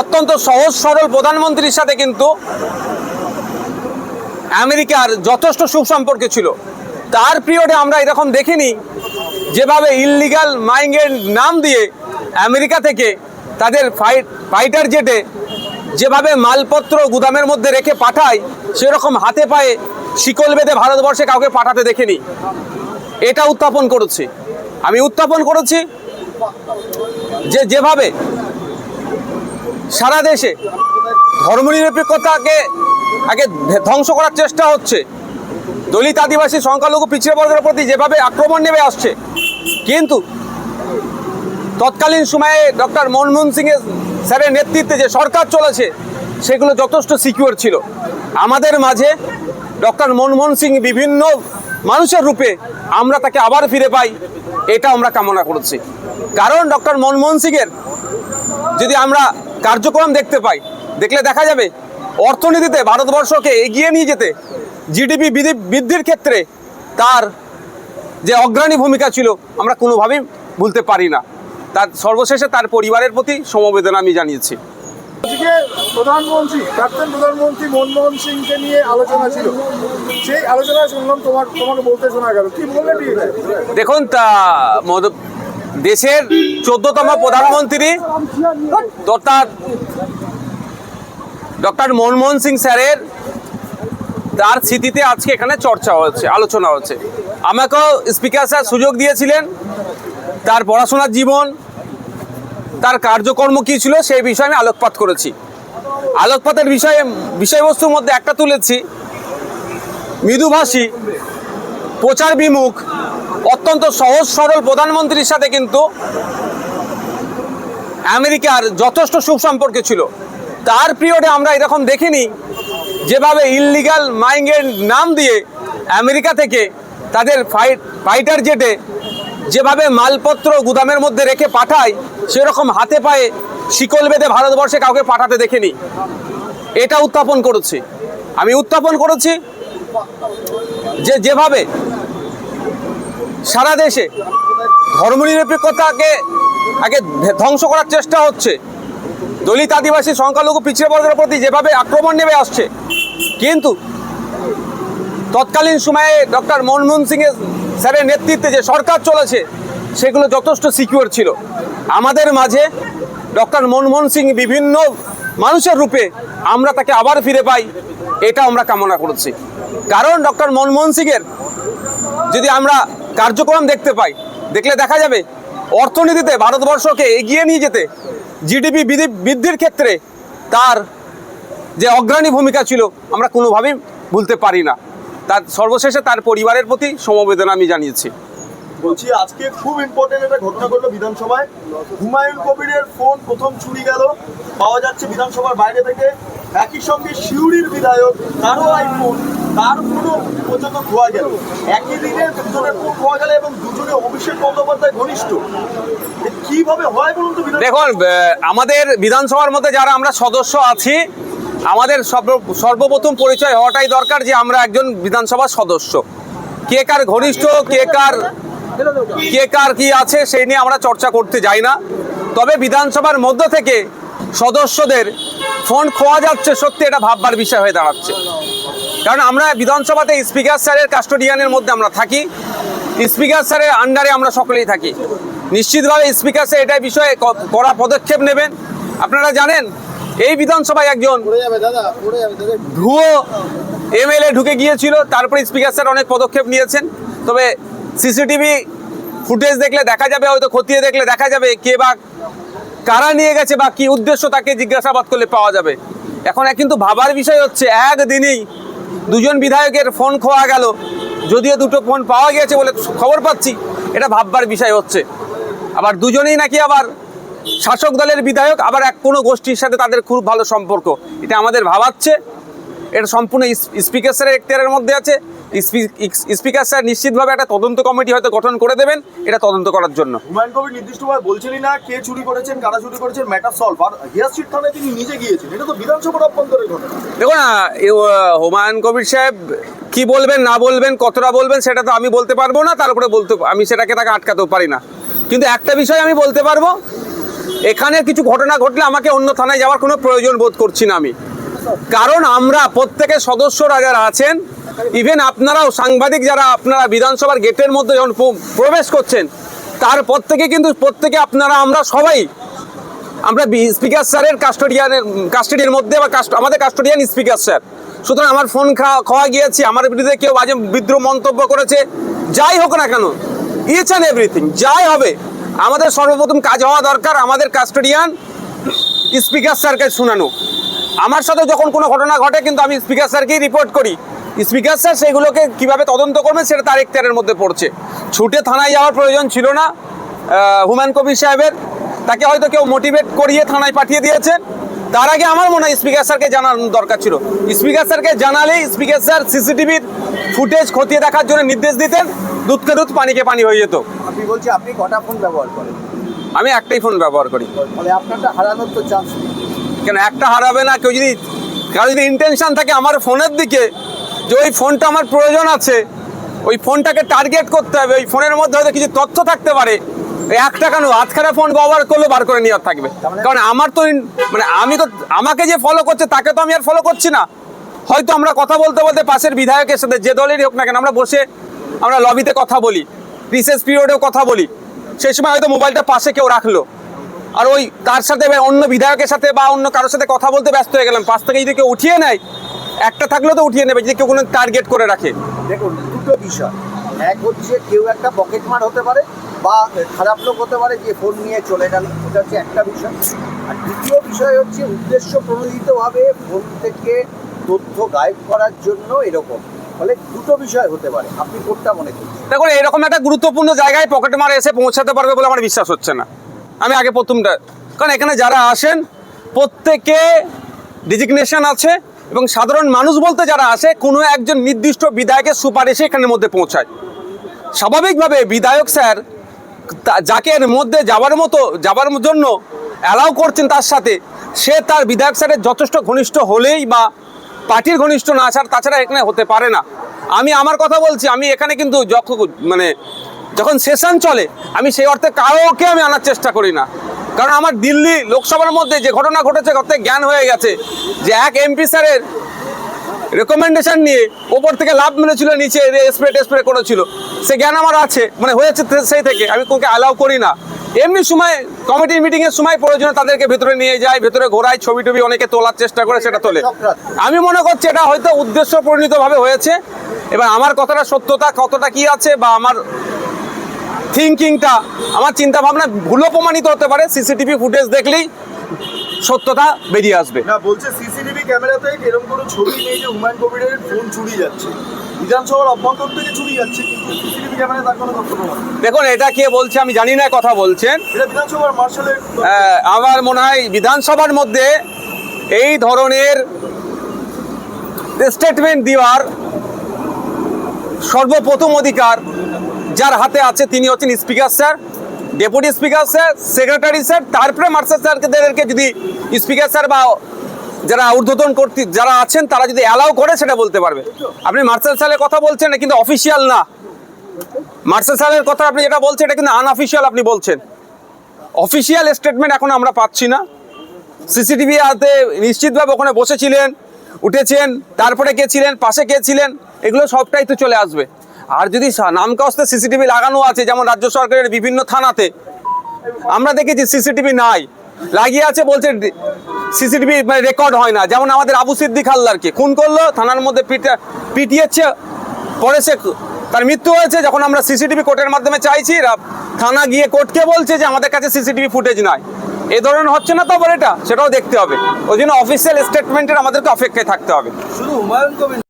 অত্যন্ত সহজ সরল প্রধানমন্ত্রীর সাথে কিন্তু আমেরিকার যথেষ্ট সুসম্পর্ক ছিল। তার পিরিয়ডে আমরা এরকম দেখিনি যেভাবে ইললিগাল মাইনিংয়ের নাম দিয়ে আমেরিকা থেকে তাদের ফাইটার জেটে যেভাবে মালপত্র গুদামের মধ্যে রেখে পাঠায়, সেরকম হাতে পায়ে শিকল বেঁধে ভারতবর্ষে কাউকে পাঠাতে দেখিনি। এটা উত্থাপন করেছি আমি, উত্থাপন করেছি যেভাবে সারা দেশে ধর্মনিরপেক্ষতাকে আগে ধ্বংস করার চেষ্টা হচ্ছে, দলিত আদিবাসী সংখ্যালঘু পিছিয়ে বর্গের প্রতি যেভাবে আক্রমণ নেমে আসছে, কিন্তু তৎকালীন সময়ে ডক্টর মনমোহন সিং স্যারের নেতৃত্বে যে সরকার চলেছে সেগুলো যথেষ্ট সিকিউর ছিল। আমাদের মাঝে ডক্টর মনমোহন সিং বিভিন্ন মানুষের রূপে আমরা তাকে আবার ফিরে পাই, এটা আমরা কামনা করেছি। কারণ ডক্টর মনমোহন সিংয়ের যদি আমরা কার্যক্রম দেখতে পাই, দেখলে দেখা যাবে অর্থনীতিতে ভারতবর্ষকে এগিয়ে নিয়ে যেতে, জিডিপি বৃদ্ধির ক্ষেত্রে তার যে অগ্রণী ভূমিকা ছিল আমরা কোনোভাবেই ভুলতে পারি না। তার সর্বশেষে তার পরিবারের প্রতি সমবেদনা আমি জানিয়েছি। প্রাক্তন প্রধানমন্ত্রী মনমোহন সিংকে নিয়ে আলোচনা ছিল, সেই আলোচনায় শুনলাম তোমাকে বলতে শোনা গেল, কি বললেন? দেখুন, দেশের 14তম প্রধানমন্ত্রী অর্থাৎ ডক্টর মনমোহন সিং স্যারের তার স্মৃতিতে আজকে এখানে চর্চা হচ্ছে, আলোচনা হচ্ছে। আমাকেও স্পিকার স্যার সুযোগ দিয়েছিলেন তার পড়াশোনার জীবন, তার কার্যকর্ম কী ছিল সেই বিষয়ে আমি আলোকপাত করেছি। আলোকপাতের বিষয়বস্তুর মধ্যে একটা তুলেছি, মৃদুভাষী, প্রচার বিমুখ, অত্যন্ত সহজ সরল প্রধানমন্ত্রীর সাথে কিন্তু আমেরিকার যথেষ্ট সুসম্পর্ক ছিল। তার পিরিয়ডে আমরা এরকম দেখিনি যেভাবে ইললিগাল মাইনিংয়ের নাম দিয়ে আমেরিকা থেকে তাদের ফাইটার জেটে যেভাবে মালপত্র গুদামের মধ্যে রেখে পাঠায়, সেরকম হাতে পায়ে শিকল বেঁধে ভারতবর্ষে কাউকে পাঠাতে দেখিনি। এটা উত্থাপন করেছি আমি, উত্থাপন করেছি যেভাবে সারা দেশে ধর্মনিরপেক্ষতাকে আগে ধ্বংস করার চেষ্টা হচ্ছে, দলিত আদিবাসী সংখ্যালঘু পিছিয়ে বর্গের প্রতি যেভাবে আক্রমণ নেমে আসছে, কিন্তু তৎকালীন সময়ে ডক্টর মনমোহন সিং স্যারের নেতৃত্বে যে সরকার চলেছে সেগুলো যথেষ্ট সিকিউর ছিল। আমাদের মাঝে ডক্টর মনমোহন সিং বিভিন্ন মানুষের রূপে আমরা তাকে আবার ফিরে পাই, এটা আমরা কামনা করেছি। কারণ ডক্টর মনমোহন সিংয়ের যদি আমরা কার্যক্রম দেখতে পাই, দেখলে দেখা যাবে অর্থনীতিতে ভারতবর্ষকে এগিয়ে নিয়ে যেতে, জিডিপি বৃদ্ধির ক্ষেত্রে তার যে অগ্রণী ভূমিকা ছিল আমরা কোনোভাবেই ভুলতে পারি না। তার সর্বশেষে তার পরিবারের প্রতি সমবেদনা আমি জানিয়েছি। বলছি, আজকে খুব ইম্পর্টেন্ট একটা ঘটনা ঘটলো বিধানসভায়। হুমায়ুন কবিরের ফোন প্রথম চুরি গেল, পাওয়া যাচ্ছে বিধানসভার বাইরে থেকে। একই সঙ্গে সিউড়ির বিধায়ক, তারও আইফোন, তার ফোনও পর্যন্ত খোয়া গেল। একই দিনে দুজনের ফোন খোয়া গেল এবং দুজনে অভিষেক বন্দ্যোপাধ্যায় ঘনিষ্ঠ। কিভাবে হয় বলুন তো? দেখুন, আমাদের বিধানসভার মধ্যে যারা আমরা সদস্য আছি, আমাদের সর্বপ্রথম পরিচয় হওয়াটাই দরকার যে আমরা একজন বিধানসভার সদস্য। কে কার ঘনিষ্ঠ, কে কার কি আছে সেই নিয়ে আমরা চর্চা করতে যাই না। তবে বিধানসভার মধ্য থেকে সদস্যদের ফোন খোয়া যাচ্ছে, সত্যি এটা ভাববার বিষয় হয়ে দাঁড়াচ্ছে। কারণ আমরা বিধানসভাতে স্পিকার স্যারের কাস্টোডিয়ানের মধ্যে আমরা থাকি, স্পিকার স্যারের আন্ডারে আমরা সকলেই থাকি। নিশ্চিতভাবে স্পিকার স্যার এটা বিষয়ে কড়া পদক্ষেপ নেবেন। আপনারা জানেন এই বিধানসভায় একজন ভুয়ো এমএলএ ঢুকে গিয়েছিল, তারপরে স্পিকার স্যার অনেক পদক্ষেপ নিয়েছেন। তবে সিসিটিভি ফুটেজ দেখলে দেখা যাবে, হয়তো খতিয়ে দেখলে দেখা যাবে কে বা কারা নিয়ে গেছে বা কি উদ্দেশ্য, তাকে জিজ্ঞাসাবাদ করলে পাওয়া যাবে। এখন কিন্তু ভাবার বিষয় হচ্ছে, একদিনেই দুজন বিধায়কের ফোন খোয়া গেল, যদিও দুটো ফোন পাওয়া গিয়েছে বলে খবর পাচ্ছি, এটা ভাববার বিষয় হচ্ছে। আবার দুজনেই নাকি আবার শাসক দলের বিধায়ক, আবার কোনো গোষ্ঠীর সাথে তাদের খুব ভালো সম্পর্ক। এটা আমাদের ভাবাচ্ছে। এটা সম্পূর্ণ স্পিকার স্যারের এখতিয়ারের মধ্যে আছে। স্পিকার স্যার নিশ্চিতভাবে একটা তদন্ত কমিটি হয়তো গঠন করে দেবেন এটা তদন্ত করার জন্য। হুমায়ুন কবির নির্দিষ্টভাবে বলছেনই না কে চুরি করেছেন, কারা চুরি করেছেন, ম্যাটার সলভ। আর হিয়ারস্ট্রিট থানায় তিনি নিজে গিয়েছেন, এটা তো বিধানসভার অভ্যন্তরের ঘটনা। দেখুন না, হুমায়ুন কবির সাহেব কি বলবেন না বলবেন, কতটা বলবেন সেটা তো আমি বলতে পারবো না, তারপরে আমি সেটাকে তাকে আটকাতেও পারি না। কিন্তু একটা বিষয় আমি বলতে পারবো, এখানে কিছু ঘটনা ঘটলে আমাকে অন্য থানায় যাওয়ার কোনো প্রয়োজন বোধ করছি না আমি, কারণ আমরা প্রত্যেকের সদস্যরা যারা আছেন, ইভেন আপনারাও সাংবাদিক যারা আপনারা বিধানসভার গেটের মধ্যে যখন প্রবেশ করছেন, তারপর থেকে কিন্তু প্রত্যেকে আপনারা আমরা সবাই আমরা স্পিকার স্যারের কাস্টোডিয়ার মধ্যে বা আমাদের কাস্টোডিয়ান স্পিকার স্যার। সুতরাং আমার ফোন খাওয়া গিয়েছে, আমার বিরুদ্ধে কেউ বাজে বিদ্রোহ মন্তব্য করেছে, যাই হোক না কেন, ইচ অ্যান্ড এভরিথিং যাই হবে, আমাদের সর্বপ্রথম কাজ হওয়া দরকার আমাদের কাস্টোডিয়ান স্পিকার স্যারকে শোনানো। আমার সাথে যখন কোনো ঘটনা ঘটে কিন্তু আমি স্পিকার স্যারকেই রিপোর্ট করি, স্পিকার স্যার সেগুলোকে কীভাবে তদন্ত করবেন সেটা তার এখতিয়ারের মধ্যে পড়ছে। ছুটে থানায় যাওয়ার প্রয়োজন ছিল না হুমায়ুন কবির সাহেবের, তাকে হয়তো কেউ মোটিভেট করিয়ে থানায় পাঠিয়ে দিয়েছে। তার আগে আমার মনে হয় স্পিকার স্যারকে জানানোর দরকার ছিল। স্পিকার স্যারকে জানালেই স্পিকার স্যার সিসিটিভির ফুটেজ খতিয়ে দেখার জন্য নির্দেশ দিতেন, দুধকে দুধ পানিকে পানি হয়ে যেত। আপনি বলছি আপনি কটা ফোন ব্যবহার করেন? আমি একটাই ফোন ব্যবহার করি। ফলে আপনারটা হারানোর তো চান্স নেই। কেন একটা হারাবে না? কেউ যদি কারো যদি ইন্টেনশন থাকে আমার ফোনের দিকে, যে ওই ফোনটা আমার প্রয়োজন আছে, ওই ফোনটাকে টার্গেট করতে হবে, ওই ফোনের মধ্যে হয়তো কিছু তথ্য থাকতে পারে, এই একটা কেন হাতখানা ফোন ব্যবহার করলে বার করে নেওয়ার থাকবে। কারণ আমার তো মানে আমি তো আমাকে যে ফলো করছে তাকে তো আমি আর ফলো করছি না। হয়তো আমরা কথা বলতে বলতে পাশের বিধায়কের সাথে যে দলেরই হোক না কেন আমরা বসে আমরা লবিতে কথা বলি, রিসেস পিরিয়ডেও কথা বলি, সেই সময় হয়তো মোবাইলটা পাশে কেউ রাখলো, আর ওই তার সাথে অন্য বিধায়কের সাথে বা অন্য কারোর সাথে কথা বলতে ব্যস্ত হয়ে গেলাম, পাশ থেকে যদি কেউ উঠিয়ে নেয়, একটা থাকলেও তো উঠিয়ে নেবে যদি কেউ কোনো টার্গেট করে রাখে। দেখুন দুটো বিষয়, এক হচ্ছে কেউ একটা পকেটমার হতে পারে বা খারাপ লোক হতে পারে যে ফোন নিয়ে চলে গেল, এটা হচ্ছে একটা বিষয়। আর দ্বিতীয় বিষয় হচ্ছে উদ্দেশ্য প্রণোদিতভাবে ফোন থেকে তথ্য গায়েব করার জন্য এরকম। ফলে দুটো বিষয় হতে পারে, আপনি কোনটা মনে করছেন? দেখুন এরকম একটা গুরুত্বপূর্ণ জায়গায় পকেট মার এসে পৌঁছাতে পারবে বলে আমার বিশ্বাস হচ্ছে না। আমি আগে প্রথমটা, কারণ এখানে যারা আসেন প্রত্যেকে ডিজিগনেশন আছে এবং সাধারণ মানুষ বলতে যারা আসে কোনো একজন নির্দিষ্ট বিধায়কের সুপারিশে এখানের মধ্যে পৌঁছায়। স্বাভাবিকভাবে বিধায়ক স্যার যাকে এর মধ্যে যাবার জন্য অ্যালাউ করছেন তার সাথে, সে তার বিধায়ক স্যারের যথেষ্ট ঘনিষ্ঠ হলেই বা পার্টির ঘনিষ্ঠ না আসার, তাছাড়া এখানে হতে পারে না। আমি আমার কথা বলছি, আমি এখানে কিন্তু যখন সেশন চলে আমি সেই অর্থে কাউকে আমি আনার চেষ্টা করি না, কারণ আমার দিল্লি লোকসভার মধ্যে যে ঘটনা ঘটেছে তাতে জ্ঞান হয়ে গেছে যে এক এমপি স্যারের রেকমেন্ডেশন নিয়ে ওপর থেকে লাভ মেরেছিল, নিচে স্প্রে করেছিল, সে জ্ঞান আমার আছে, মানে হয়েছে সেই থেকে আমি কাউকে অ্যালাউ করি না। এমনি সময় কমিটির মিটিংয়ের সময় প্রয়োজনে তাদেরকে ভেতরে নিয়ে যায়, ভেতরে ঘোরায়, ছবি টবি অনেকে তোলার চেষ্টা করে, সেটা তোলে। আমি মনে করছি এটা হয়তো উদ্দেশ্য পরিণতভাবে হয়েছে। এবার আমার কথাটা সত্যতা কতটা কি আছে বা আমার থিঙ্কিংটা, আমার চিন্তা ভাবনা ভুলও প্রমাণিত হতে পারে, সিসিটিভি ফুটেজ দেখলেই সত্যতা বেরিয়ে আসবে। না বলছে সিসিটিভি ক্যামেরাতে এরকম কোনো ছবি নেই যে হুমায়ুন কবিরের ফোন চুরি যাচ্ছে, বিধানসভার অভ্যন্তর থেকে চুরি যাচ্ছে, কিন্তু সিসিটিভি ক্যামেরায় তার কোনো তথ্য প্রমাণ নেই। দেখুন এটা কে বলছে আমি জানি না, কথা বলছেন এটা বিধানসভার মার্শালের। আমার মনে হয় বিধানসভার মধ্যে এই ধরনের স্টেটমেন্ট দেওয়ার সর্বপ্রথম অধিকার যার হাতে আছে তিনি হচ্ছেন speaker sir, deputy speaker sir, secretary sir, তারপরে মার্শাল স্যারকে যদি স্পিকার স্যার বা যারা ঊর্ধ্বতন কর্তৃক যারা আছেন তারা যদি অ্যালাউ করে সেটা বলতে পারবে। আপনি মার্শাল স্যারের কথা বলছেন, এটা কিন্তু অফিসিয়াল না। মার্শাল স্যারের কথা আপনি যেটা বলছেন এটা কিন্তু আনঅফিসিয়াল আপনি বলছেন। অফিসিয়াল স্টেটমেন্ট এখন আমরা পাচ্ছি না। সিসিটিভি হাতে নিশ্চিতভাবে ওখানে বসেছিলেন, উঠেছেন, তারপরে কে ছিলেন, পাশে কে ছিলেন, এগুলো সবটাই তো চলে আসবে। আর যদি নামকাস্তে সিসিটিভি লাগানো আছে, যেমন রাজ্য সরকারের বিভিন্ন থানাতে আমরা দেখেছি সিসিটিভি নাই, লাগিয়ে আছে, বলছে সিসিটিভি রেকর্ড হয় না। যেমন আমাদের আবু সিদ্দিক হালদারকে খুন করলো, থানার মধ্যে পিটিয়েছে, পরে সে তার মৃত্যু হয়েছে। যখন আমরা সিসিটিভি কোর্টের মাধ্যমে চাইছি, থানা গিয়ে কোর্টকে বলছে যে আমাদের কাছে সিসিটিভি ফুটেজ নাই। এই ধরনের হচ্ছে না তো আবার, এটা সেটাও দেখতে হবে। ওই জন্য অফিসিয়াল স্টেটমেন্টের আমাদেরকে অপেক্ষায় থাকতে হবে। শুধু হুমায়ুন কবির